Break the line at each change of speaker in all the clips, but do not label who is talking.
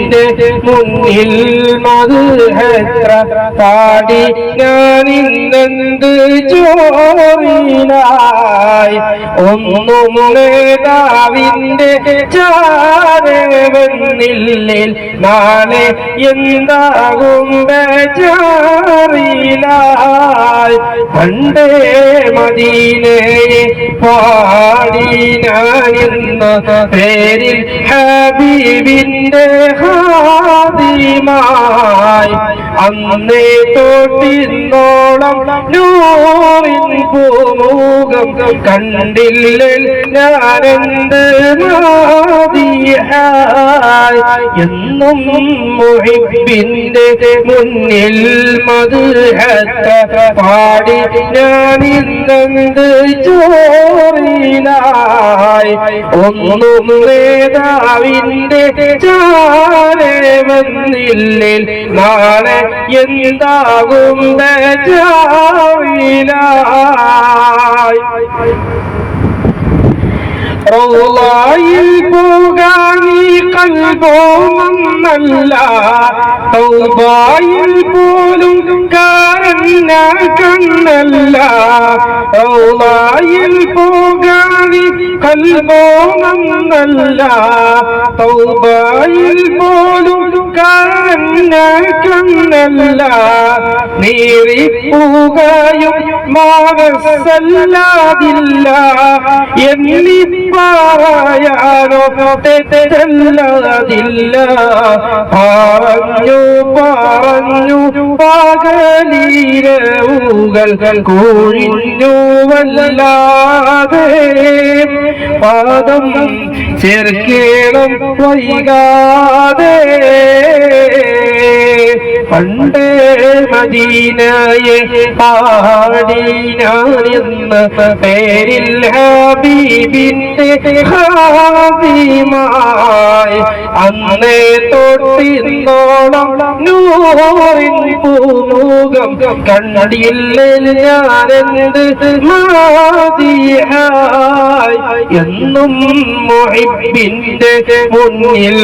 ഹബീബിന്റെ മുന്നിൽ മദ്ഹെത്ര പാടി ഞാനിന്നെന്ത് ചോറിലായി ഒന്നും നേതാവിന്റെ ചാരവന്നില്ലേ നാളെ എന്താകും ബേജാറിലായി പണ്ടേ മദീനയെ പാടി ഞാനിന്ന പേരിൽ ഹബീബിന്റെ ഹാദിമായി അന്നേ തൊട്ടിന്നോളം നൂറിൻ പൂമുഖം കണ്ടില്ല ഞാനെന്ത് മാദിഹായി എന്നും മുഹിബ്ബിന്റെ മുന്നിൽ മദ്ഹെത്ര പാടി ഞാനിന്നെന്ത് ചോറിലായി ഒന്നും നേതാവിന്റെ ചാരെ വന്നില്ലേ നാളെ എന്താകും ബേജാറിലായി റൗളയിൽ പോകാനീ കൽബോന്നല്ല തൗബയിൽ പോലും കാരന്ന കണ്ണല്ല റൗളയിൽ പോകാനീ കൽബോന്നല്ല തൗബയിൽ പോലും കാരന്ന കണ്ണല്ല നീറിപ്പുകയും മനസ്സല്ലാതില്ല എന്നീ പറയാനോ തെറ്റല്ലാതില്ല പറഞ്ഞു പറഞ്ഞു പകലീരവുകൾ കൂഴിഞ്ഞു വല്ലാതെ പാദം ചേർക്കേണം വൈകാതെ പണ്ടേ മദീനയെ പാടി ഞാനെന്ന പേരിൽ ഹബീബിന്റെ ഹാദിമായി അന്നേ തൊട്ടിന്നോളം നൂറിൻ പൂമുഖം കണ്ടില്ല ഞാനെന്ത് മാദിഹായി എന്നും മുഹിബ്ബിന്റെ മുന്നിൽ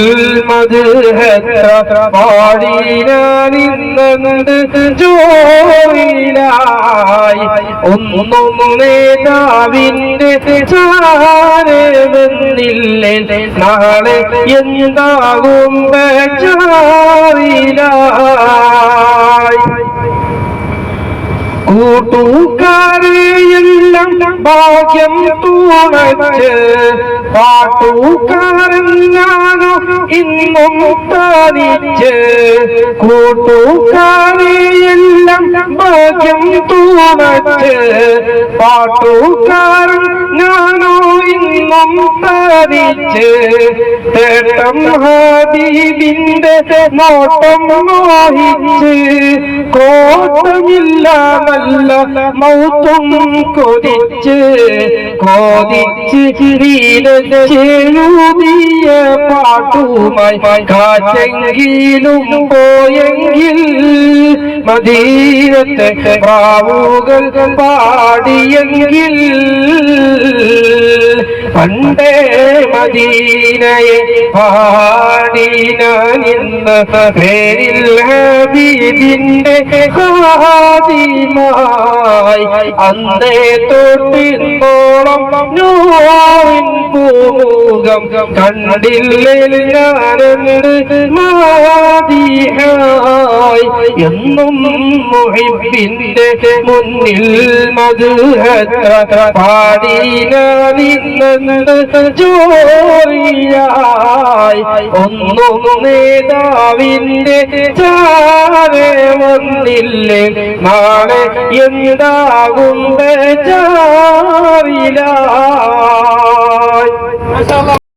മദ്ഹെത്ര പാടി ഞാനിന്നെന്ത് ചോറിലായി ഒന്നും നേതാവിന്റെ ചാരെ വന്നില്ലേ നാളെ എന്താകും ബേജാറിലായി കൂട്ടുകാരെയെല്ലാം ഭാഗ്യം തുണച്ച് പാട്ടുകാരൻ ഞാനോ ഇന്നും തനിച്ച് കൂട്ടുകാരെയെല്ലാം ഭാഗ്യം തുണച്ച് പാട്ടുകാരൻ ഞാനോ ഇന്നും തനിച്ച് തേട്ടം ഹബീബിന്റെ നോട്ടം മോഹിച്ച് കോട്ടമില്ല നല്ല മൗത്തും കൊതിച്ച് ചെഴുതിയ പാട്ടുമായി കാറ്റെങ്കിലും പോയെങ്കിൽ മദീനത്തെ പ്രാവുകൾ പാടിയെങ്കിൽ പണ്ടേ മദീനയെ പാടി ഞാനിന്ന പേരിൽ ഹബീബിന്റെ ഹാദിമായി അന്നേ തൊട്ടിന്നോളം നൂറിൻ പൂമുഖം കണ്ടില്ല ഞാനെന്ത് മാദിഹായി എന്നും മുഹിബ്ബിന്റെ മുന്നിൽ മദ്ഹെത്ര പാടി ഞാനിന്നെന്ത് ചോറിലായി ഒന്നും നേതാവിന്റെ ചാരെ വന്നില്ലേ നാളെ എന്താകും ബേജാറിലായി.